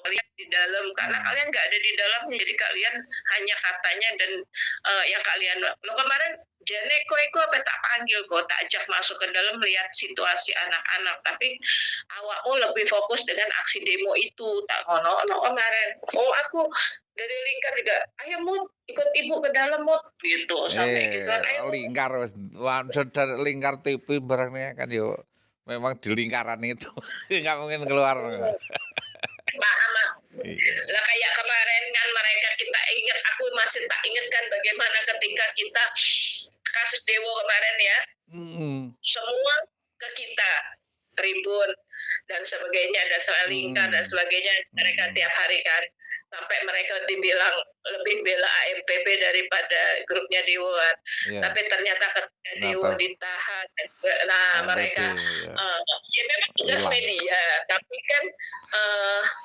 kalian di dalam karena kalian nggak ada di dalam jadi kalian hanya katanya dan yang kalian lo kemarin jane kowe apa tak panggil kok tak ajak masuk ke dalam lihat situasi anak-anak tapi awakmu lebih fokus dengan aksi demo itu tak ngono kemarin aku dari lingkar juga ayo Mut ikut ibu ke dalam Mut gitu sampai gitu ayo lingkar lingkar TV barangnya kan yo memang di lingkaran itu nggak mungkin keluar. Maaf. Lah kayak kemarin kan mereka kita ingat aku masih tak ingat kan bagaimana ketika kita kasus Dewo kemarin ya. Semua ke kita Tribun dan sebagainya dan lingkar dan sebagainya mereka tiap hari kan sampai mereka dibilang lebih bela AMPP daripada grupnya Dewo kan. Tapi ternyata ketika Dewo ditahan mereka ya memang tugas media tapi kan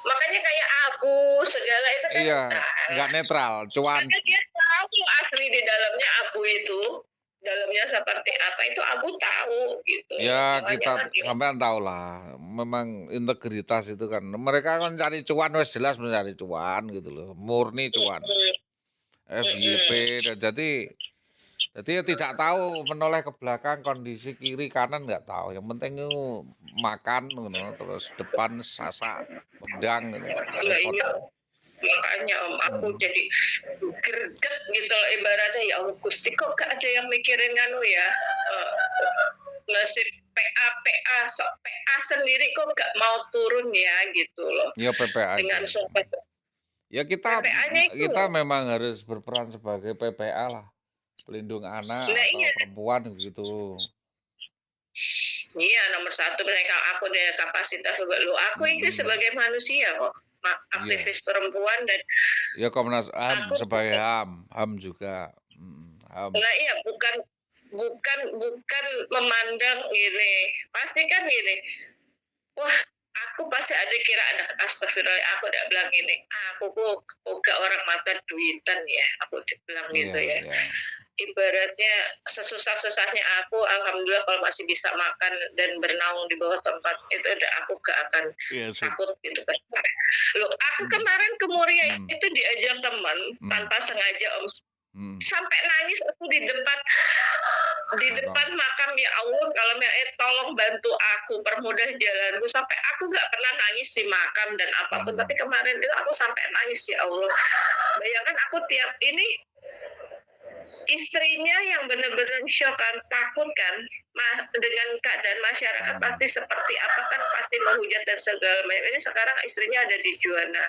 makanya kayak Abu segala itu kan nggak netral cuan dia tahu asli di dalamnya Abu itu dalamnya seperti apa itu Abu tahu gitu ya kita sampean tahu lah memang integritas itu kan mereka kan cari cuan wes jelas mencari cuan gitu loh murni cuan FYP dan jadi ya tidak tahu menoleh ke belakang kondisi kiri kanan nggak tahu yang penting itu makan terus depan sasak pedang makanya aku jadi greget gitu loh ibaratnya ya Allah Gusti kok gak ada yang mikirin nganu ya nasib PA sendiri kok gak mau turun ya gitu loh ya PPA dengan sobat ya kita memang harus berperan sebagai PPA lah pelindung anak atau perempuan gitu. Iya nomor satu mereka aku deh kapasitas lu aku ini sebagai manusia kok aktivis perempuan dan ya Komnas HAM sebagai HAM juga nah iya bukan memandang ini pasti kan ini wah aku pasti ada kira ada astagfirullah aku udah bilang ini aku kok orang mata duitan ya aku bilang gitu ya ibaratnya sesusah-susahnya aku alhamdulillah kalau masih bisa makan dan bernaung di bawah tempat itu udah aku gak akan takut gitu kan loh aku kemarin ke Muria itu diajak teman tanpa sengaja Om sampai nangis aku di depan makam ya Allah kalau tolong bantu aku permudah jalanku sampai aku nggak pernah nangis di makam dan apapun tapi kemarin itu aku sampai nangis ya Allah bayangkan aku tiap ini istrinya yang benar-benar shock kan takut kan dengan keadaan masyarakat pasti seperti apa kan pasti menghujat dan segala macam ini sekarang istrinya ada di Juwana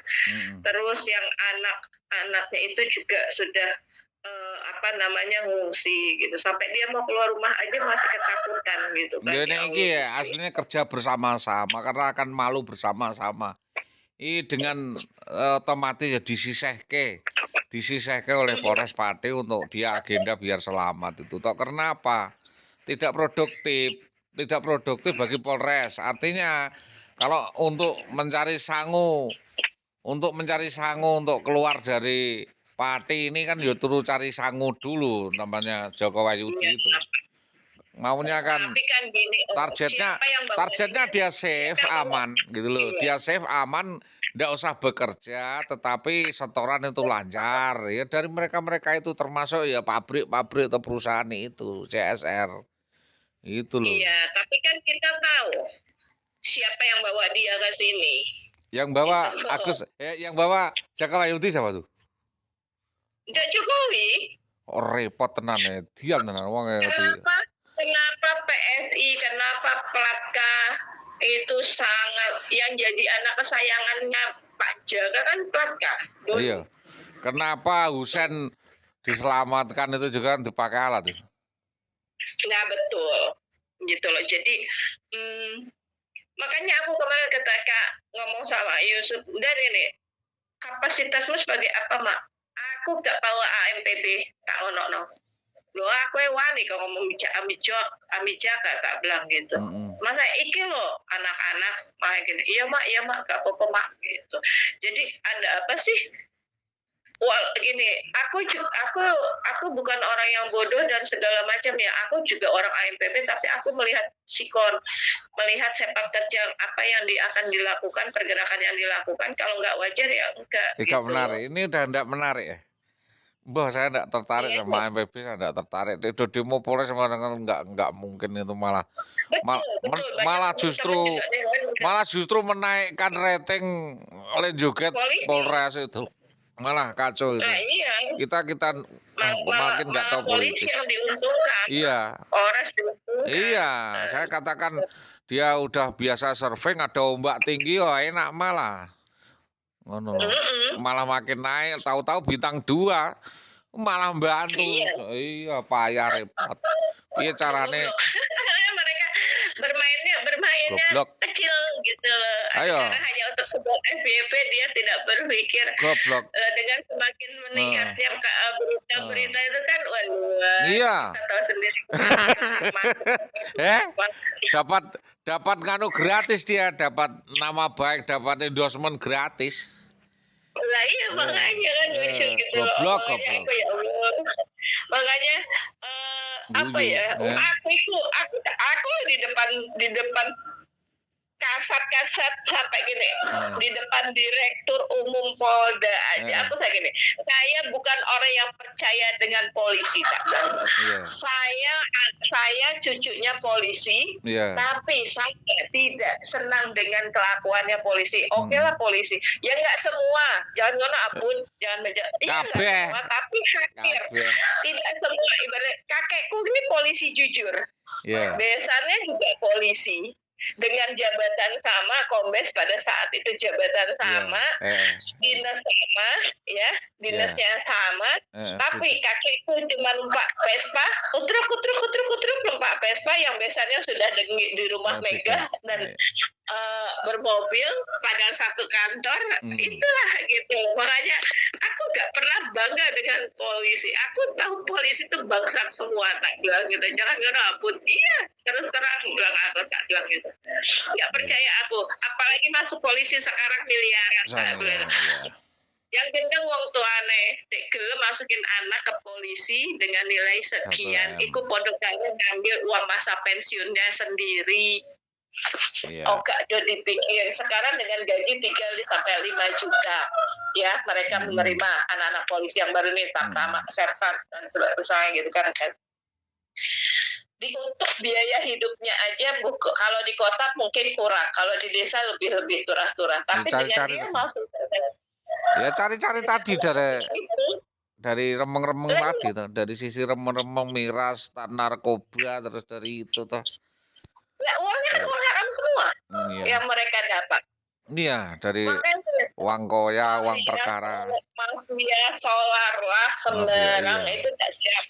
terus yang anaknya itu juga sudah ngungsi gitu sampai dia mau keluar rumah aja masih ketakutan gitu kan ini aslinya kerja bersama-sama karena akan malu bersama-sama ini dengan otomatis ya disisihke oleh Polres Pati untuk dia agenda biar selamat itu toh kenapa tidak produktif bagi Polres artinya kalau untuk mencari sangu untuk keluar dari Pati ini kan ya turu cari sangu dulu namanya Joko Wahyudi itu maunya kan targetnya dia safe aman gitu loh dia safe aman nggak usah bekerja tetapi setoran itu lancar ya dari mereka itu termasuk ya pabrik atau perusahaan itu CSR itu loh iya tapi kan kita tahu siapa yang bawa dia ke sini yang bawa yang bawa Jaka Wahyudi siapa tuh Nggak Jokowi repot tenan ya diam tenan kenapa PSI kenapa Platka itu sangat yang jadi anak kesayangannya Pak Jaka kan Platka iya kenapa Husein diselamatkan itu juga dipakai alat itu nah betul gitu loh jadi makanya aku kemarin ketika ngomong sama Yusuf dari ini kapasitasmu sebagai apa mak aku gak bawa AMPB tak ono lo aku wani kalau ngomong amijaka tak bilang gitu masa iki lo anak-anak malah gini iya mak gak apa-apa mak gitu jadi ada apa sih gini, aku bukan orang yang bodoh dan segala macam ya. Aku juga orang AMPP, tapi aku melihat sikon, melihat sepak terjang apa yang akan dilakukan, pergerakan yang dilakukan. Kalau nggak wajar ya enggak Tidak gitu loh. menarik. Ini udah tidak menarik ya. Bah, saya tidak tertarik Iya, sama MPP, saya tidak tertarik. Itu demo Polres nggak mungkin itu malah betul, betul. Banyak malah teman-teman juga justru menaikkan rating oleh joget polisi. Polres itu. Malah kacau itu. Nah iya, Kita malah makin nggak tahu polisi politis. yang diuntungkan. Iya, Polres diuntungkan. iya. Saya katakan dia udah biasa surfing, ada ombak tinggi, oh enak malah. Ngono loh. Malah makin naik, tahu-tahu bintang 2 malah bantu. Iya, payah repot. Iya carane Mereka bermainnya goblok. kecil gitu loh. Ayo. Karena hanya untuk sebuah FYP dia tidak berpikir Goblok. dengan semakin meningkatnya berita-berita itu kan Iya. kita tahu sendiri. Dapat nganu gratis dia, dapat nama baik, dapat endorsement gratis. Lah iya makanya kan lucu gitu. Goblok. Ya Allah. Makanya apa ya? Aku di depan kasat sampai gini di depan direktur umum Polda aja aku saya gini, saya bukan orang yang percaya dengan polisi tak. Saya cucunya polisi, tapi saya tidak senang dengan kelakuannya polisi. Oke lah polisi, ya nggak semua, jangan ngono abun, jangan semua, tapi hampir tidak semua. Ibarat kakekku ini polisi jujur, besannya juga polisi. Dengan jabatan sama, kombes pada saat itu jabatan sama, dinas sama, ya dinasnya sama, tapi kakekku cuma numpak Vespa, kutruk numpak Vespa yang biasanya sudah di rumah Mega dan bermobil pada satu kantor, itulah gitu. Makanya aku gak pernah bangga dengan polisi. Aku tahu polisi itu bangsat semua, tak bilang gitu. Jangan ampun. Iya, terus-terang aku bilang tak bilang gitu. Gak percaya aku. Apalagi masuk polisi sekarang miliaran, tak bilang. Yang gendeng wong tuane, gelem masukin anak ke polisi dengan nilai sekian, iku podokannya ngambil uang masa pensiunnya sendiri. Gak ada dipikir. Sekarang dengan gaji 3 sampai 5 juta, ya mereka menerima anak-anak polisi yang baru nih, pertama sersan dan berusaha gitu kan. Untuk biaya hidupnya aja, kalau di kota mungkin kurang, kalau di desa lebih turah-turah. Tapi dengan dia masuk. Ya cari-cari tadi dari remeng-remeng tadi tuh, dari sisi remeng-remeng miras, narkoba, terus dari itu tuh. Nah, uangnya kan uang haram semua yang mereka dapat. Iya, dari uang koya, uang perkara. Mafia, solar lah, sembarang itu tak siap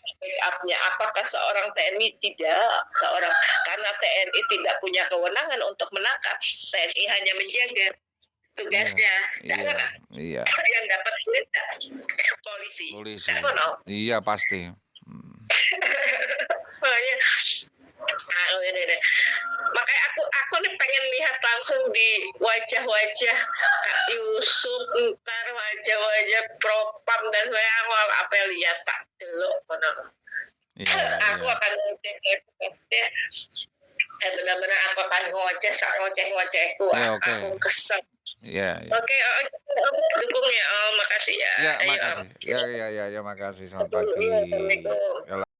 up-nya. Apakah seorang TNI? Tidak. Karena TNI tidak punya kewenangan untuk menangkap. TNI hanya menjaga tugasnya. Yang dapat duit polisi. Iya pasti. Makanya aku nih pengen lihat langsung di wajah-wajah Kak Yusuf, ntar wajah-wajah Propam dan saya apa lihat tak dulu. Aku akan benar-benar aku akan ngoceh-ngocehku. Aku kesel. Oke, dukung ya. Makasih ya. Makasih. Ya, makasih. Selamat pagi.